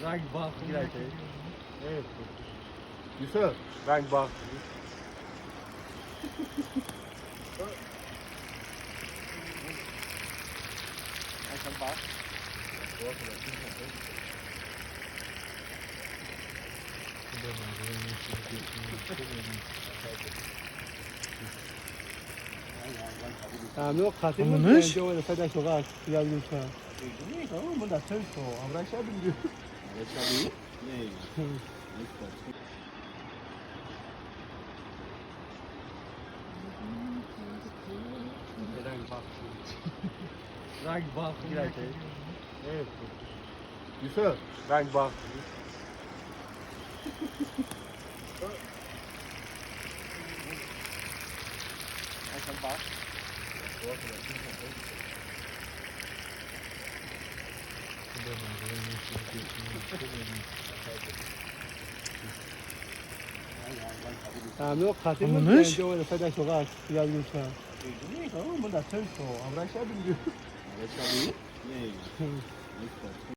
Rank bak. Evet. Yusuf. Rank bak. bak. تعملوا خاطر همونش؟ جو ولا فدا شغال يا يوسف تمام من ده تنسو امرا شابين Rank bak. Rank bak. Evet. Yusuf. Rank bak. bak. تعملوا خاطر همونش؟ جو ولا فدا شغال يا يوسف تمام من ده تنسو امرا شابين